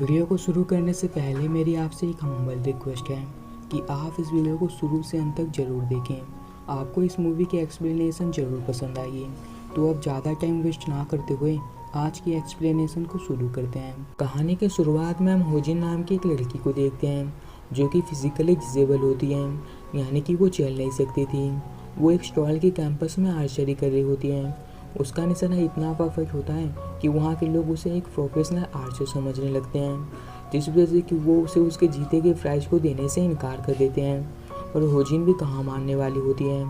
Video को शुरू करने से पहले मेरी आपसे एक हम्बल रिक्वेस्ट है कि आप इस वीडियो को शुरू से अंत तक ज़रूर देखें। आपको इस मूवी की एक्सप्लेनेशन ज़रूर पसंद आई। तो अब ज़्यादा टाइम वेस्ट ना करते हुए आज की एक्सप्लेनेशन को शुरू करते हैं। कहानी के शुरुआत में हम होजिन नाम की एक लड़की को देखते हैं जो कि फिजिकली डिसेबल होती है, यानी कि वो चल नहीं सकती थी। वो एक स्टॉल के कैंपस में आर्चरी कर रही होती है। उसका निशाना इतना परफेक्ट होता है कि वहाँ के लोग उसे एक प्रोफेशनल आर्चर समझने लगते हैं, जिस वजह से कि वो उसे उसके जीते के प्राइज़ को देने से इनकार कर देते हैं। और होजिन भी कहाँ मानने वाली होती है।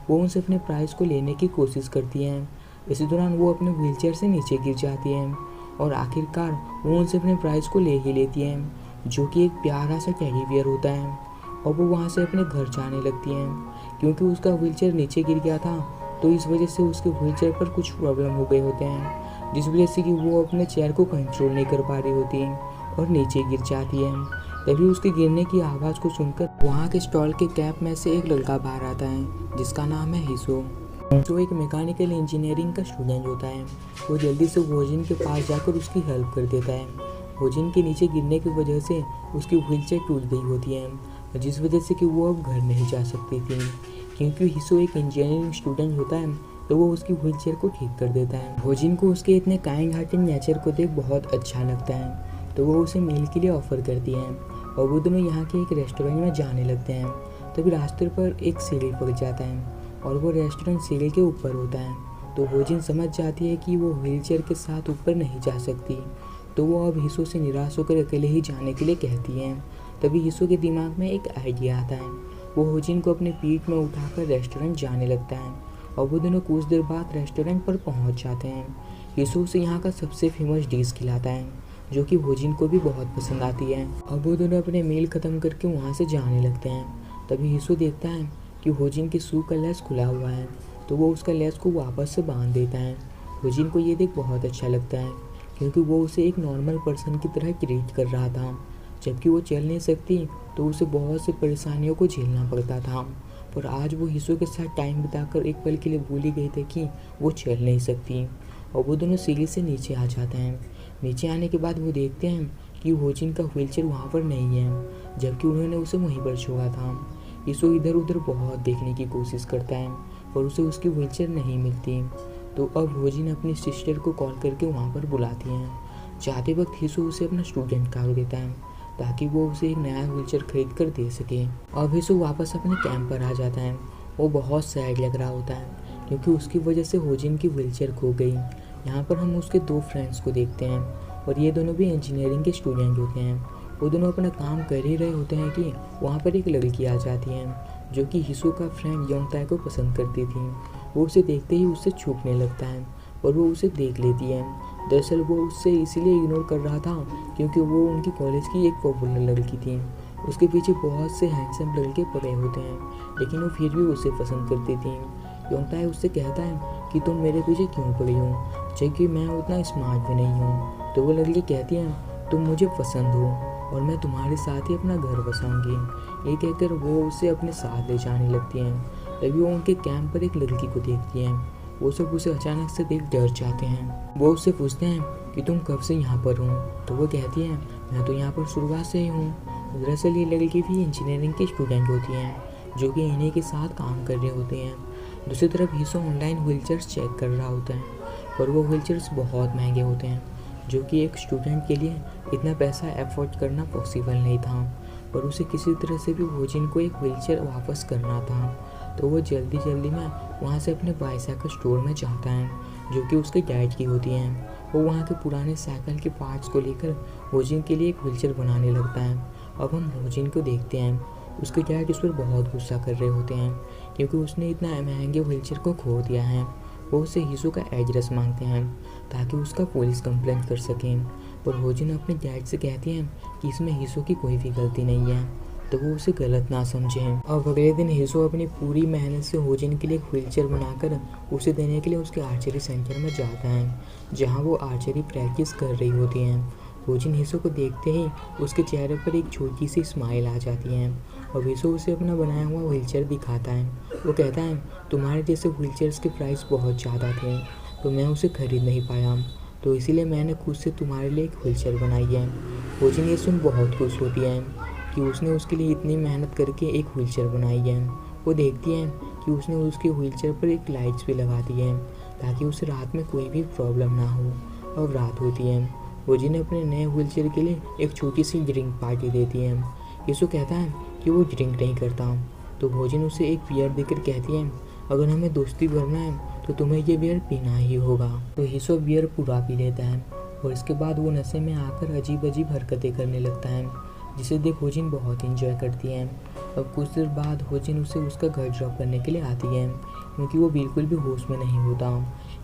वो उनसे अपने प्राइज़ को लेने की कोशिश करती हैं। इसी दौरान वो अपने व्हीलचेयर से नीचे गिर जाती हैं और आखिरकार वो उनसे अपने प्राइज़ को ले ही लेती हैं, जो कि एक प्यारा सा टेडी बियर होता है। और वो वहाँ से अपने घर जाने लगती हैं। क्योंकि उसका व्हीलचेयर नीचे गिर गया था, तो इस वजह से उसके व्हीलचेयर पर कुछ प्रॉब्लम हो गए होते हैं, जिस वजह से कि वो अपने चेयर को कंट्रोल नहीं कर पा रही होती है और नीचे गिर जाती है। तभी उसके गिरने की आवाज़ को सुनकर वहाँ के स्टॉल के कैप में से एक लड़का बाहर आता है, जिसका नाम है हिसो। जो एक मैकेनिकल इंजीनियरिंग का स्टूडेंट होता है। वो जल्दी से होजिन के पास जाकर उसकी हेल्प कर देता है। होजिन के नीचे गिरने की वजह से उसकी व्हीलचेयर टूट गई होती है, जिस वजह से कि वो अब घर नहीं जा सकती थी। क्योंकि हिसो एक इंजीनियरिंग स्टूडेंट होता है, तो वो उसकी व्हीलचेयर को ठीक कर देता है। होजिन को उसके इतने काइंड हार्टेड नेचर को देख बहुत अच्छा लगता है, तो वो उसे मील के लिए ऑफ़र करती है और वो दोनों यहाँ के एक रेस्टोरेंट में जाने लगते हैं। तभी रास्ते पर एक सीढ़ी पड़ जाता है और वो रेस्टोरेंट सीढ़ी के ऊपर होता है। तो होजिन समझ जाती है कि वो व्हीलचेयर के साथ ऊपर नहीं जा सकती, तो वो अब हिसो से निराश होकर अकेले ही जाने के लिए कहती है। तभी हिसो के दिमाग में एक आइडिया आता है। वो होजिन को अपने पीठ में उठाकर रेस्टोरेंट जाने लगता है और वो दोनों कुछ देर बाद रेस्टोरेंट पर पहुंच जाते हैं। हिसो उसे यहाँ का सबसे फेमस डिश खिलाता है, जो कि होजिन को भी बहुत पसंद आती है। अब वो दोनों अपने मील ख़त्म करके वहाँ से जाने लगते हैं। तभी हिसो देखता है कि होजिन के शू का लेस खुला हुआ है, तो वो उसका लेस को वापस से बांध देता है। होजिन को ये देख बहुत अच्छा लगता है, क्योंकि वो उसे एक नॉर्मल पर्सन की तरह ट्रीट कर रहा था। जबकि वो चल नहीं सकती, तो उसे बहुत सी परेशानियों को झेलना पड़ता था। पर आज वो हिसो के साथ टाइम बिताकर एक पल के लिए भूल ही गई थी कि वो चल नहीं सकती। और वो दोनों सीढ़ी से नीचे आ जाते हैं। नीचे आने के बाद वो देखते हैं कि होजिन का व्हीलचेयर वहाँ पर नहीं है, जबकि उन्होंने उसे वहीं पर छोड़ा था। हिसो इधर उधर बहुत देखने की कोशिश करता है, पर उसे उसकी व्हीलचेयर नहीं मिलती। तो अब होजिन अपनी सिस्टर को कॉल करके वहाँ पर बुलाती हैं। जाते वक्त हिसो उसे अपना स्टूडेंट कार्ड देता है, ताकि वो उसे एक नया व्हीलचेयर खरीद कर दे सके। अब हिसो वापस अपने कैंप पर आ जाता है। वो बहुत सैड लग रहा होता है, क्योंकि उसकी वजह से होजिन की व्हीलचेयर खो गई। यहाँ पर हम उसके दो फ्रेंड्स को देखते हैं, और ये दोनों भी इंजीनियरिंग के स्टूडेंट होते हैं। वो दोनों अपना काम कर ही रहे होते हैं कि वहाँ पर एक लड़की आ जाती है, जो कि हिसो का फ्रेंड योंगताई को पसंद करती थी। वो उसे देखते ही उससे छुपने लगता है और वो उसे देख लेती है। दरअसल वो उससे इसीलिए इग्नोर कर रहा था क्योंकि वो उनकी कॉलेज की एक पॉपुलर लड़की थी। उसके पीछे बहुत से हैंडसम लड़के पड़े होते हैं, लेकिन वो फिर भी उसे पसंद करती थी। योंगताई उससे कहता है कि तुम मेरे पीछे क्यों पड़ी हो, जबकि मैं उतना स्मार्ट भी नहीं हूँ। तो वो लड़की कहती है तुम मुझे पसंद हो और मैं तुम्हारे साथ ही अपना घर बसाऊंगी। ये कहकर वो उसे अपने साथ ले जाने लगती हैं। तभी वो उनके कैंप पर एक लड़की को देखती हैं। वो सब उसे अचानक से देख डर जाते हैं। वो उससे पूछते हैं कि तुम कब से यहाँ पर हो। तो वो कहती है मैं तो यहाँ पर शुरुआत से ही हूँ। दरअसल ये लड़की भी इंजीनियरिंग की स्टूडेंट होती हैं, जो कि इन्हीं के साथ काम कर रहे होते हैं। दूसरी तरफ हिसो ऑनलाइन व्हीलचेयर्स चेक कर रहा होता है, पर वो व्हीलचेयर्स बहुत महंगे होते हैं, जो कि एक स्टूडेंट के लिए इतना पैसा एफोर्ड करना पॉसिबल नहीं था। पर उसे किसी तरह से भी होजिन को एक व्हीलचेयर वापस करना था। तो वो जल्दी में वहाँ से अपने बाईसाइकिल स्टोर में जाता है, जो कि उसके डैड की होती हैं। वो वहाँ के पुराने साइकिल के पार्ट्स को लेकर होजिन के लिए एक व्हीलचेयर बनाने लगता है। अब हम होजिन को देखते हैं। उसके डैड उस पर बहुत गुस्सा कर रहे होते हैं, क्योंकि उसने इतना महंगे व्हीलचेयर को खो दिया है। वो उससे हिसो का एड्रेस मांगते हैं ताकि उसका पुलिस कंप्लेंट कर सकें। पर होजिन अपने डैड से कहती हैं कि इसमें हिसो की कोई भी गलती नहीं है, तो वो उसे गलत ना समझें। अब अगले दिन हिसो अपनी पूरी मेहनत से होजिन के लिए एक व्हीलचेयर बनाकर उसे देने के लिए उसके आर्चरी सेंटर में जाता है, जहाँ वो आर्चरी प्रैक्टिस कर रही होती हैं। होजिन हिसो को देखते ही उसके चेहरे पर एक छोटी सी स्माइल आ जाती है और हिसो उसे अपना बनाया हुआ व्हीलचेयर दिखाता है। वो कहता है तुम्हारे जैसे व्हीलचेयर्स के प्राइस बहुत ज़्यादा थे, तो मैं उसे खरीद नहीं पाया, तो इसीलिए मैंने खुद से तुम्हारे लिए एक व्हीलचेयर बनाई है। होजिन ये सुन बहुत खुश होती है कि उसने उसके लिए इतनी मेहनत करके एक व्हीलचेयर बनाई है। वो देखती है कि उसने उसके व्हीलचेयर पर एक लाइट्स भी लगा दी है ताकि उसे रात में कोई भी प्रॉब्लम ना हो। अब रात होती है। होजिन अपने नए व्हीलचेयर के लिए एक छोटी सी ड्रिंक पार्टी देती है। यीशु कहता है कि वो ड्रिंक नहीं करता, तो होजिन उसे एक बियर देकर कहती है अगर हमें दोस्ती करना है तो तुम्हें ये बियर पीना ही होगा। तो यीशु बियर पूरा पी लेता है और इसके बाद वो नशे में आकर अजीब अजीब हरकतें करने लगता है, जिसे देख होजिन बहुत इंजॉय करती है। अब कुछ देर बाद होजिन उसे उसका घर ड्रॉप करने के लिए आती है क्योंकि वो बिल्कुल भी होश में नहीं होता।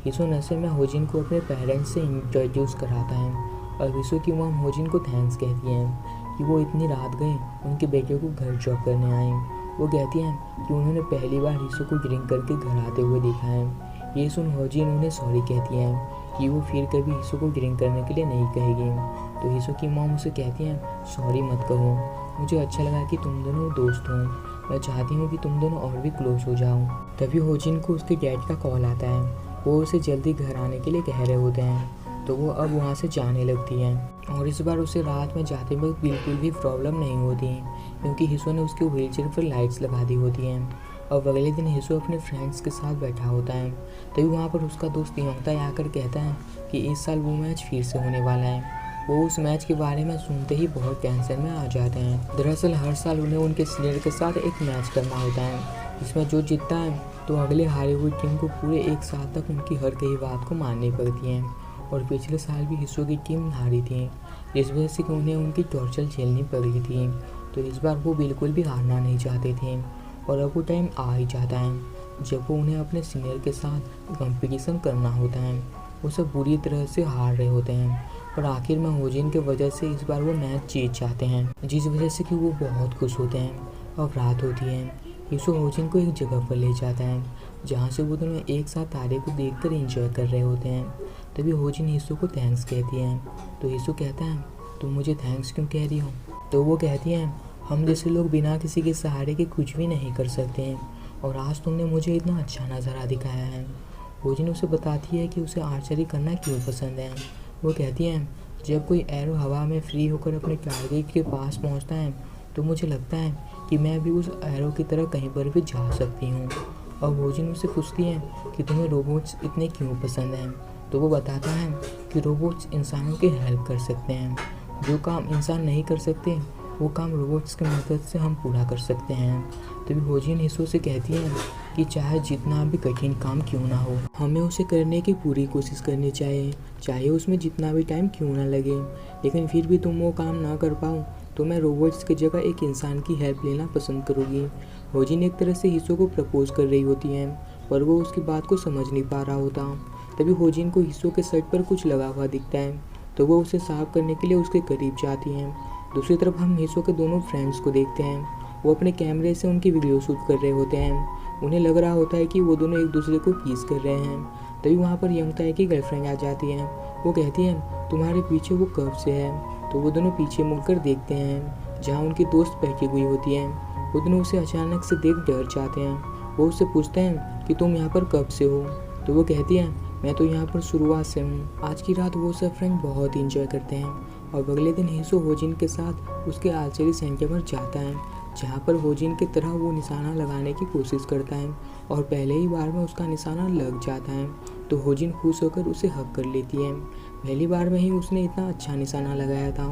यीशु नशे में होजिन को अपने पेरेंट्स से इंट्रोड्यूस कराता है और यीशु की मॉम होजिन को थैंक्स कहती है कि वो इतनी रात गए उनके बेटे को घर ड्रॉप करने आए। वो कहती हैं कि उन्होंने पहली बार यीशु को ड्रिंक करके घर आते हुए देखा है। ये सुन होजिन उन्हें सॉरी कहती हैं कि वो फिर कभी यीशु को ड्रिंक करने के लिए नहीं कहेगी। तो यीशु की मॉम उसे कहती हैं सॉरी मत कहो, मुझे अच्छा लगा कि तुम दोनों दोस्त हो, मैं चाहती हूँ कि तुम दोनों और भी क्लोज हो जाओ। तभी होजिन को उसके डैड का कॉल आता है। वो उसे जल्दी घर आने के लिए कह रहे होते हैं, तो वो अब वहाँ से जाने लगती है और इस बार उसे रात में जाते वक्त बिल्कुल भी प्रॉब्लम नहीं होती क्योंकि यीशु ने उसके व्हीलचेयर पर लाइट्स लगा दी होती हैं। अब अगले दिन यीशु अपने फ्रेंड्स के साथ बैठा होता है, तभी वहाँ पर उसका दोस्त योंगताई आकर कहता है कि इस साल वो मैच फिर से होने वाला है। वो उस मैच के बारे में सुनते ही बहुत टेंशन में आ जाते हैं। दरअसल हर साल उन्हें उनके सीनियर के साथ एक मैच करना होता है जिसमें जो जीतता है तो अगले हारी हुई टीम को पूरे एक साल तक उनकी हर कही बात को माननी पड़ती है। और पिछले साल भी यीशु की टीम हारी थी, जिस वजह से कि उन्हें उनकी टॉर्चर झेलनी पड़ी थी। तो इस बार वो बिल्कुल भी हारना नहीं चाहते थे और अब वो टाइम आ ही जाता है जब वो उन्हें अपने सीनियर के साथ कंपटीशन करना होता है। वो सब बुरी तरह से हार रहे होते हैं और आखिर में होजिन की वजह से इस बार वो मैच जीत जाते हैं, जिस वजह से कि वो बहुत खुश होते हैं। अब रात होती है। यीशु होजिन को एक जगह पर ले जाता है जहाँ से वो दोनों एक साथ तारे को देखकर एंजॉय कर रहे होते हैं। तभी होजिन यीशु को थैंक्स कहती है, तो यीशु कहता है तुम मुझे थैंक्स क्यों कह रही हो? तो वो कहती है हम जैसे लोग बिना किसी के सहारे के कुछ भी नहीं कर सकते हैं और आज तुमने मुझे इतना अच्छा नज़ारा दिखाया है। होजिन उसे बताती है कि उसे आर्चरी करना क्यों पसंद है। वो कहती है जब कोई एरो हवा में फ्री होकर अपने टारगेट के पास पहुंचता है तो मुझे लगता है कि मैं भी उस एरो की तरह कहीं पर भी जा सकती हूँ। और होजिन उसे पूछती है कि तुम्हें रोबोट्स इतने क्यों पसंद हैं। तो वो बताता है कि रोबोट्स इंसानों की हेल्प कर सकते हैं, जो काम इंसान नहीं कर सकते वो काम रोबोट्स की मदद से हम पूरा कर सकते हैं। तभी होजिन यीशु से कहती है कि चाहे जितना भी कठिन काम क्यों ना हो, हमें उसे करने की पूरी कोशिश करनी चाहिए, चाहे उसमें जितना भी टाइम क्यों ना लगे। लेकिन फिर भी तुम वो काम ना कर पाओ तो मैं रोबोट्स की जगह एक इंसान की हेल्प लेना पसंद करूँगी। होजिन एक तरह से यीशु को प्रपोज कर रही होती है पर वो उसकी बात को समझ नहीं पा रहा होता। तभी होजिन को यीशु के शर्ट पर कुछ लगा हुआ दिखता है, तो वो उसे साफ करने के लिए उसके करीब जाती हैं। दूसरी तरफ हम यीशु के दोनों फ्रेंड्स को देखते हैं। वो अपने कैमरे से उनकी वीडियो शूट कर रहे होते हैं। उन्हें लग रहा होता है कि वो दोनों एक दूसरे को किस कर रहे हैं। तभी वहाँ पर योंगताई की गर्लफ्रेंड आ जाती है। वो कहती है तुम्हारे पीछे वो कब से है? तो वो दोनों पीछे मुड़कर देखते हैं जहाँ उनकी दोस्त बैठी हुई होती है। वो दोनों उसे अचानक से देख डर जाते हैं। वो उससे पूछते हैं कि तुम यहाँ पर कब से हो? तो वो कहती है मैं तो यहाँ पर शुरुआत से हूँ। आज की रात वो सब फ्रेंड बहुत इंजॉय करते हैं और अगले दिन यीशु होजिन के साथ उसके आर्चरी सेंटर पर जाता है, जहाँ पर होजिन की तरह वो निशाना लगाने की कोशिश करता है और पहले ही बार में उसका निशाना लग जाता है। तो होजिन खुश होकर उसे हक कर लेती है। पहली बार में ही उसने इतना अच्छा निशाना लगाया था।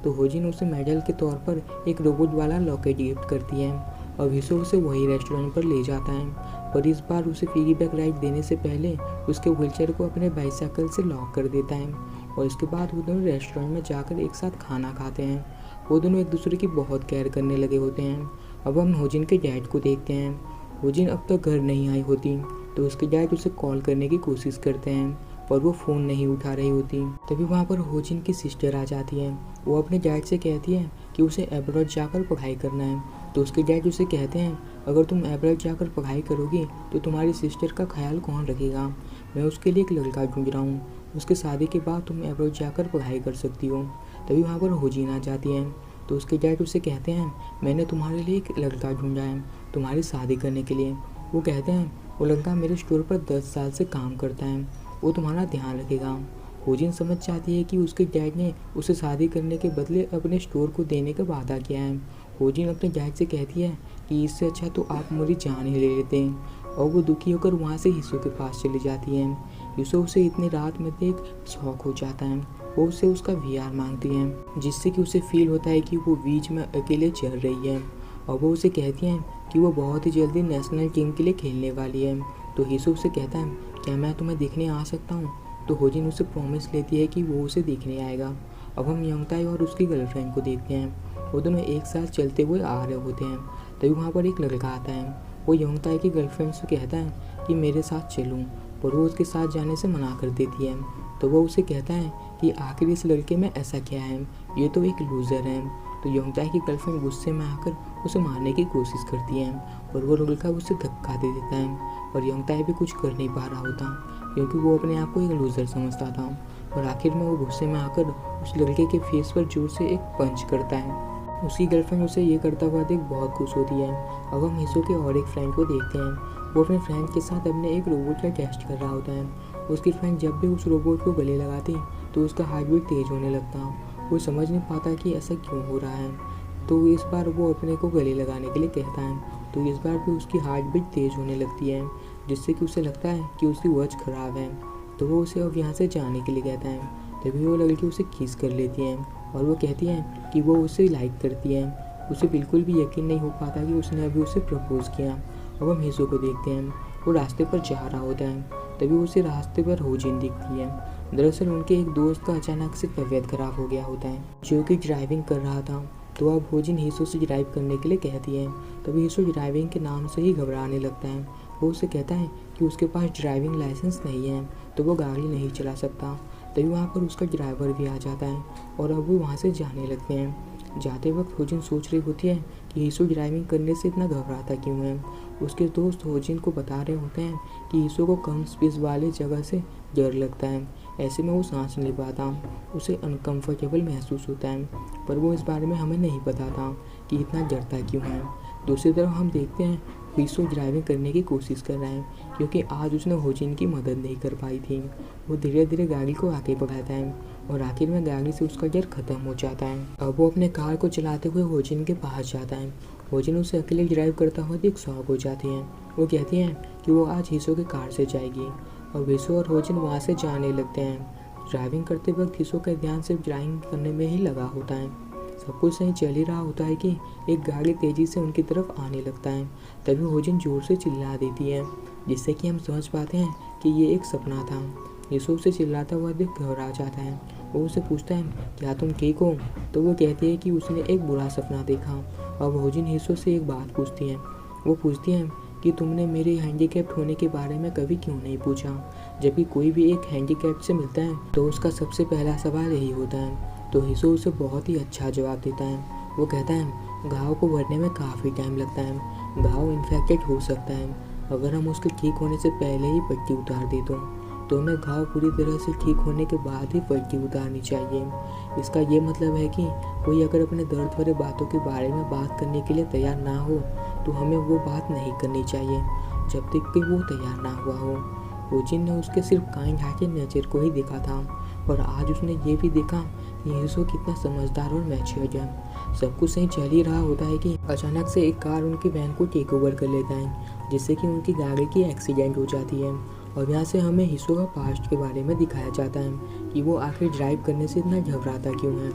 तो होजिन उसे मेडल के तौर पर एक रोबोट वाला लॉकेट गिफ्ट करती है और यीशु उसे वही रेस्टोरेंट पर ले जाता है। पर इस बार उसे पिगीबैक राइड देने से पहले उसके व्हीलचेयर को अपने बाइसाइकिल से लॉक कर देता है और इसके बाद वो दोनों रेस्टोरेंट में जाकर एक साथ खाना खाते हैं। वो दोनों एक दूसरे की बहुत केयर करने लगे होते हैं। अब हम होजिन के डैड को देखते हैं। होजिन अब तक घर नहीं आई होती तो उसके डैड उसे कॉल करने की कोशिश करते हैं पर वो फ़ोन नहीं उठा रही होती। तभी वहाँ पर होजिन की सिस्टर आ जाती है। वो अपने डैड से कहती है कि उसे अब्रॉड जाकर पढ़ाई करना है। तो उसके डैड उसे कहते हैं अगर तुम अब्रॉड जाकर पढ़ाई करोगी तो तुम्हारी सिस्टर का ख्याल कौन रखेगा? मैं उसके लिए एक लड़का ढूंढ रहा हूँ, उसके शादी के बाद तुम अब्रॉड जाकर पढ़ाई कर सकती हो। तभी वहाँ पर होजिन आ जाती है। तो उसके डैड उसे कहते हैं मैंने तुम्हारे लिए एक लड़का ढूंढा है तुम्हारी शादी करने के लिए। वो कहते हैं वो लड़का मेरे स्टोर पर 10 साल से काम करता है, वो तुम्हारा ध्यान रखेगा होजिन समझ जाती है कि उसके डैड ने उसे शादी करने के बदले अपने स्टोर को देने का वादा किया है। होजिन अपने डैड से कहती है कि इससे अच्छा तो आप मेरी जान ही ले लेते हैं, और वो दुखी होकर वहाँ से हिस्सों के पास चली जाती है। हिस्सो उसे इतनी रात में देख शौक हो जाता है। वो उसे उसका वीआर मांगती है, जिससे कि उसे फील होता है कि वो बीच में अकेले चल रही है। और वो उसे कहती है कि वो बहुत ही जल्दी नेशनल टीम के लिए खेलने वाली है। तो हिस्सो उसे कहता है, क्या मैं तुम्हें देखने आ सकता हूँ? तो होजिन उसे प्रॉमिस लेती है कि वो उसे देखने आएगा। अब हम योंगताई और उसकी गर्लफ्रेंड को देखते हैं। वो दोनों एक साथ चलते हुए आ रहे होते हैं। तभी वहाँ पर एक लड़का आता है। वो योंगताई की गर्लफ्रेंड से कहता है कि मेरे साथ चलूँ, पर वो उसके साथ जाने से मना कर देती है। तो वो उसे कहता है कि आखिर इस लड़के में ऐसा क्या है, ये तो एक लूज़र है। तो योंगताई की गर्लफ्रेंड गुस्से में आकर उसे मारने की कोशिश करती है, पर वो लड़का उसे धक्का दे देता है। और योंगताई भी कुछ कर नहीं पा रहा होता, क्योंकि वो अपने आप को एक लूज़र समझता था। और आखिर में वो गुस्से में आकर उस लड़के के फेस पर जोर से एक पंच करता है। उसकी गर्लफ्रेंड उसे ये करता हुआ देख बहुत खुश होती है। अब हम हिस्सो के और एक फ्रेंड को देखते हैं। वो अपने फ्रेंड के साथ अपने एक रोबोट का टेस्ट कर रहा होता है। उसकी फ्रेंड जब भी उस रोबोट को गले लगाती तो उसका हार्ट बीट तेज होने लगता। वो समझ नहीं पाता कि ऐसा क्यों हो रहा है। तो इस बार वो अपने को गले लगाने के लिए कहता है। तो इस बार भी उसकी हार्ट बीट तेज होने लगती है, जिससे कि उसे लगता है कि उसकी वॉच खराब है। तो वो उसे अब यहाँ से जाने के लिए कहता है। तभी वो लड़की उसे किस कर लेती है और वो कहती है कि वो उसे लाइक करती है। उसे बिल्कुल भी यकीन नहीं हो पाता कि उसने अभी उसे प्रपोज किया। अब हम हिस्सो को देखते हैं। वो रास्ते पर जा रहा होता है। तभी उसे रास्ते पर होजिन दिखती है। दरअसल उनके एक दोस्त का अचानक से तबीयत खराब हो गया होता है, जो कि ड्राइविंग कर रहा था। तो अब होजिन हिस्सो से ड्राइव करने के लिए कहती है। तभी हिस्सो ड्राइविंग के नाम से ही घबराने लगता है। वो उसे कहता है कि उसके पास ड्राइविंग लाइसेंस नहीं है, तो वो गाड़ी नहीं चला सकता। तभी वहाँ पर उसका ड्राइवर भी आ जाता है और अब वो वहाँ से जाने लगते हैं। जाते वक्त होजिन सोच रही होती है कि हिस्सो ड्राइविंग करने से इतना घबराता क्यों है। उसके दोस्त होजिन को बता रहे होते हैं कि हिस्सो को कम स्पेस वाली जगह से डर लगता है, ऐसे में वो सांस नहीं पाता, उसे अनकंफर्टेबल महसूस होता है। पर वो इस बारे में हमें नहीं बताता कि इतना डरता क्यों है। दूसरी तरफ हम देखते हैं हिस्सो ड्राइविंग करने की कोशिश कर रहा है, क्योंकि आज उसने होजिन की मदद नहीं कर पाई थी। वो धीरे धीरे गाड़ी को आगे बढ़ाता है और आखिर में गाड़ी से उसका डर खत्म हो जाता है। अब वो अपने कार को चलाते हुए होजिन के पास जाता है। होजिन उसे अकेले ड्राइव करता हुआ देख शॉक हो जाती है। वो कहती हैं कि वो आज हिस्सो के कार से जाएगी और हिस्सो और होजिन वहाँ से जाने लगते हैं। ड्राइविंग करते वक्त हिस्सो का ध्यान सिर्फ ड्राइविंग करने में ही लगा होता है। सब कुछ सही चल ही रहा होता है कि एक गाड़ी तेज़ी से उनकी तरफ आने लगता है। तभी होजिन जोर से चिल्ला देती है, जिससे कि हम समझ पाते हैं कि ये एक सपना था। हिस्सो उसे चिल्लाता हुआ देख घबरा जाता है। वो उसे पूछता है, क्या तुम ठीक हो? तो वो कहती है कि उसने एक बुरा सपना देखा। अब होजिन हिस्सो से एक बात पूछती है। वो पूछती है कि तुमने मेरे हैंडीकैप्ड होने के बारे में कभी क्यों नहीं पूछा? जबकि कोई भी एक हैंडीकैप्ड से मिलता है तो उसका सबसे पहला सवाल यही होता है। तो हिस्सो उसे बहुत ही अच्छा जवाब देता है। वो कहता है, घाव को भरने में काफ़ी टाइम लगता है, घाव इन्फेक्टेड हो सकता है। अगर हम उसके ठीक होने से पहले ही पट्टी उतार दे तो हमें घाव पूरी तरह से ठीक होने के बाद ही पट्टी उतारनी चाहिए। इसका ये मतलब है कि कोई अगर अपने दर्द भरे बातों के बारे में बात करने के लिए तैयार ना हो तो हमें वो बात नहीं करनी चाहिए जब तक कि वो तैयार ना हुआ हो। होजिन ने उसके सिर्फ काइंड हार्टेड नेचर को ही देखा था, और आज उसने ये भी देखा कि हिस्सो कितना समझदार और मैच्योर्ड है। सब कुछ सही चल ही रहा होता है कि अचानक से एक कार उनकी वैन को टेक ओवर कर लेता है, जिससे कि उनकी गाड़ी की एक्सीडेंट हो जाती है। और यहाँ से हमें हिस्सो का पास्ट के बारे में दिखाया जाता है कि वो आखिर ड्राइव करने से इतना घबराता क्यों है।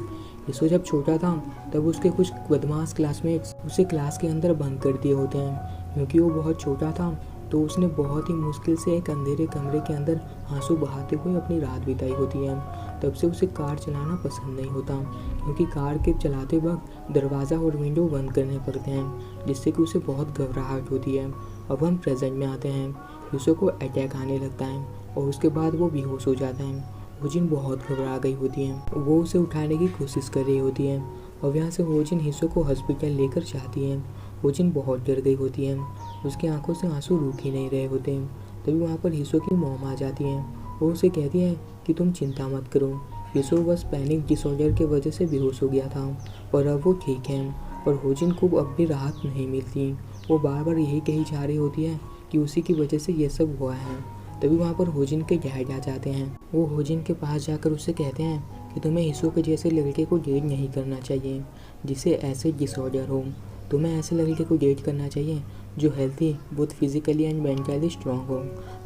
हिस्सो जब छोटा था तब उसके कुछ बदमाश क्लासमेट्स उसे क्लास के अंदर बंद कर दिए होते हैं। क्योंकि वो बहुत छोटा था तो उसने बहुत ही मुश्किल से एक अंधेरे कमरे के अंदर आंसू बहाते हुए अपनी रात बिताई होती है। तब से उसे कार चलाना पसंद नहीं होता, क्योंकि कार के चलाते वक्त दरवाज़ा और विंडो बंद करने पड़ते हैं, जिससे कि उसे बहुत घबराहट होती है। अब हम प्रेजेंट में आते हैं। हिस्सो को अटैक आने लगता है और उसके बाद वो बेहोश हो जाता है। होजिन बहुत घबरा गई होती है। वो उसे उठाने की कोशिश कर रही होती है और यहाँ से होजिन हिस्सो को हॉस्पिटल लेकर जाती है। होजिन बहुत डर गई होती है, उसकी आंखों से आंसू रुक ही नहीं रहे होते हैं। तभी वहाँ पर हिस्सो की मॉम आ जाती है। वो उसे कहती है कि तुम चिंता मत करो, हिस्सो बस पैनिक डिसऑर्डर की वजह से बेहोश हो गया था, पर अब वो ठीक है। पर होजिन को अब भी राहत नहीं मिलती। वो बार बार यही कही जा रही होती है कि उसी की वजह से ये सब हुआ है। तभी वहाँ पर होजिन के डैड आ जाते हैं। वो होजिन के पास जाकर उससे कहते हैं कि तुम्हें हिसो के जैसे लड़के को डेट नहीं करना चाहिए जिसे ऐसे डिसऑर्डर हो। तुम्हें ऐसे लड़के को डेट करना चाहिए जो healthy, both physically and mentally strong हो,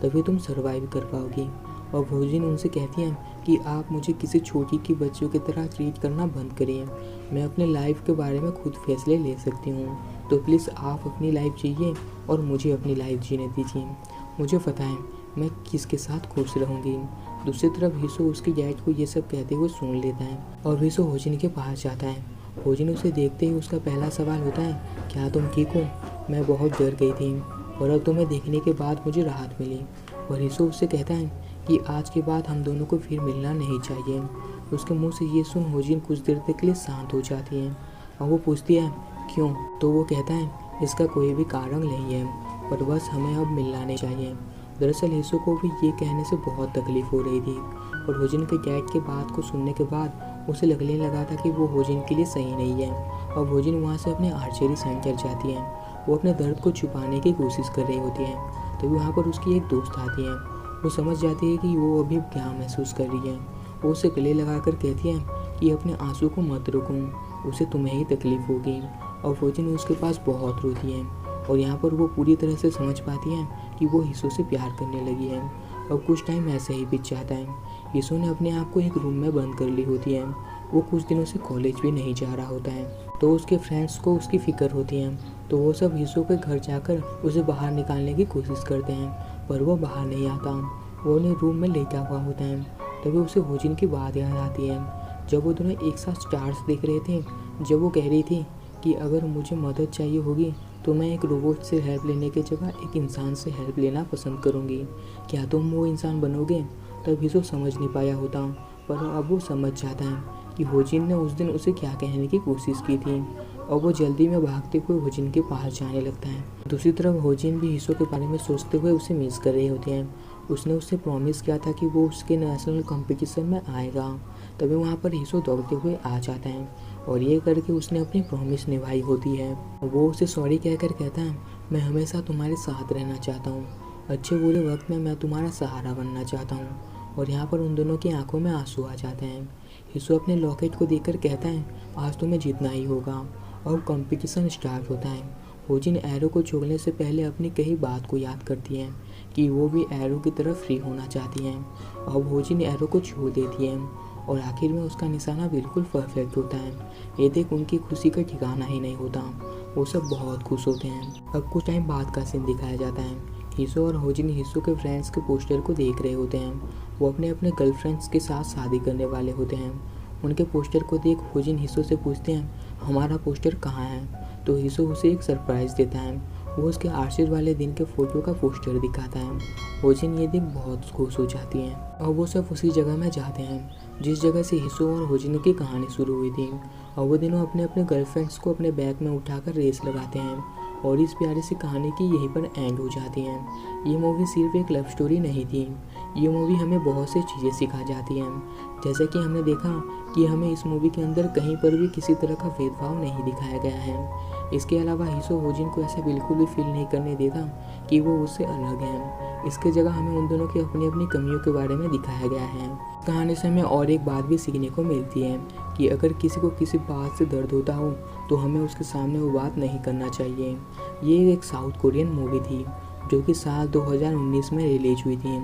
तभी तुम सर्वाइव कर पाओगी। और होजिन उनसे कहती हैं कि आप मुझे किसी छोटी की बच्चों की तरह ट्रीट करना बंद करिए। मैं अपने लाइफ के बारे में खुद फैसले ले सकती हूँ, तो प्लीज़ आप अपनी लाइफ जिए और मुझे अपनी लाइफ जीने दीजिए। मुझे पता है मैं किसके साथ खुश रहूँगी। दूसरी तरफ हिसो उसके डैड को ये सब कहते हुए सुन लेता है और हिसो होजिन के पास जाता है। होजिन उसे देखते ही उसका पहला सवाल होता है, क्या तुम ठीक हो? मैं बहुत डर गई थी और अब तुम्हें देखने के बाद मुझे राहत मिली। और हिसो उससे कहता है कि आज के बाद हम दोनों को फिर मिलना नहीं चाहिए। उसके मुंह से ये सुन होजिन कुछ देर तक के लिए शांत हो जाती है और वो पूछती है क्यों? तो वो कहता है इसका कोई भी कारण नहीं है, पर बस हमें अब मिलना नहीं चाहिए। दरअसल हिसो को भी ये कहने से बहुत तकलीफ हो रही थी और होजिन के डैड के बात को सुनने के बाद उसे लगने लगा था कि वो होजिन के लिए सही नहीं है। और होजिन वहाँ से अपने आर्चरी सेंटर जाती है। वो अपने दर्द को छुपाने की कोशिश कर रही होती है। तभी वहाँ पर उसकी एक दोस्त आती है। वो समझ जाती है कि वो अभी क्या महसूस कर रही है। वो उसे गले लगाकर कहती है कि अपने आंसू को मत रोको, उसे तुम्हें ही तकलीफ होगी। और होजिन उसके पास बहुत रोती है और यहाँ पर वो पूरी तरह से समझ पाती है कि वो हिसो से प्यार करने लगी है। और कुछ टाइम ऐसे ही बीत जाता है। हिसो ने अपने आप को एक रूम में बंद कर ली होती है। वो कुछ दिनों से कॉलेज भी नहीं जा रहा होता है, तो उसके फ्रेंड्स को उसकी फ़िक्र होती है। तो वो सब हिसो के घर जाकर उसे बाहर निकालने की कोशिश करते हैं, पर वो बाहर नहीं आता। वो उन्हें रूम में लेटा हुआ होता है। तभी उसे होजिन की बात याद आती है, जब वो दोनों एक साथ स्टार्स देख रहे थे। जब वो कह रही थी कि अगर मुझे मदद चाहिए होगी तो मैं एक रोबोट से हेल्प लेने की जगह एक इंसान से हेल्प लेना पसंद करूँगी, क्या तुम वो इंसान बनोगे? तब हिसो समझ नहीं पाया होता, पर अब वो समझ जाता है कि होजिन ने उस दिन उसे क्या कहने की कोशिश की थी। और वो जल्दी में भागते हुए होजिन के पास जाने लगता है। दूसरी तरफ होजिन भी हिसो के बारे में सोचते हुए उसे मिस कर रही होती है। उसने उससे प्रॉमिस किया था कि वो उसके नेशनल कंपटीशन में आएगा। तभी वहाँ पर हिसो दौड़ते हुए आ जाता है और ये करके उसने अपनी प्रॉमिस निभाई होती है। वो उसे सॉरी कहकर कहता है, मैं हमेशा तुम्हारे साथ रहना चाहता हूँ, अच्छे बुरे वक्त में मैं तुम्हारा सहारा बनना चाहता हूँ। और यहाँ पर उन दोनों की आंखों में आंसू आ जाते हैं। हिसो अपने लॉकेट को देखकर कहता है, आज तुम्हें जीतना ही होगा। और कंपटीशन स्टार्ट होता है। होजिन एरो को छोड़ने से पहले अपनी कही बात को याद करती हैं कि वो भी एरो की तरफ फ्री होना चाहती हैं। अब होजिन एरो को छोड़ देती है और आखिर में उसका निशाना बिल्कुल परफेक्ट होता है। ये देख उनकी खुशी का ठिकाना ही नहीं होता। वो सब बहुत खुश होते हैं। अब कुछ टाइम बाद का सीन दिखाया जाता है। हिसो और होजिन हिसो के फ्रेंड्स के पोस्टर को देख रहे होते हैं। वो अपने अपने गर्लफ्रेंड्स के साथ शादी करने वाले होते हैं। उनके पोस्टर को देख होजिन हिसो से पूछते हैं, हमारा पोस्टर कहाँ है? तो हिसो उसे एक सरप्राइज़ देता है। वो उसके आर्शिड वाले दिन के फ़ोटो का पोस्टर दिखाता है। होजिन ये देख बहुत खुश हो जाती है और वो सब उसी जगह में जाते हैं जिस जगह से हिसो और होजिन की कहानी शुरू हुई थी। और वो दोनों अपने अपने गर्लफ्रेंड्स को अपने बैग में उठाकर रेस लगाते हैं और इस प्यारी सी कहानी की यहीं पर एंड हो जाती है। ये मूवी सिर्फ एक लव स्टोरी नहीं थी, ये मूवी हमें बहुत सी चीज़ें सिखा जाती हैं। जैसे कि हमने देखा कि हमें इस मूवी के अंदर कहीं पर भी किसी तरह का भेदभाव नहीं दिखाया गया है। इसके अलावा हिसो होजिन को ऐसा बिल्कुल भी फील नहीं करने देता कि वो उससे अलग हैं। इसके जगह हमें उन दोनों की अपनी अपनी कमियों के बारे में दिखाया गया है। कहानी से हमें और एक बात भी सीखने को मिलती है कि अगर किसी को किसी बात से दर्द होता हो तो हमें उसके सामने वो बात नहीं करना चाहिए। ये एक साउथ कोरियन मूवी थी जो कि साल 2019 में रिलीज हुई थी।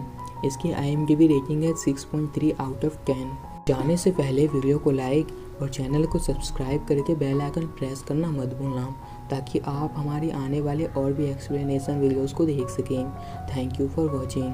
इसकी IMDb रेटिंग है 6.3 आउट ऑफ 10। जाने से पहले वीडियो को लाइक और चैनल को सब्सक्राइब करके बेल आइकन प्रेस करना मत भूलना, ताकि आप हमारी आने वाले और भी एक्सप्लेनेशन वीडियोस को देख सकें। Thank you for watching.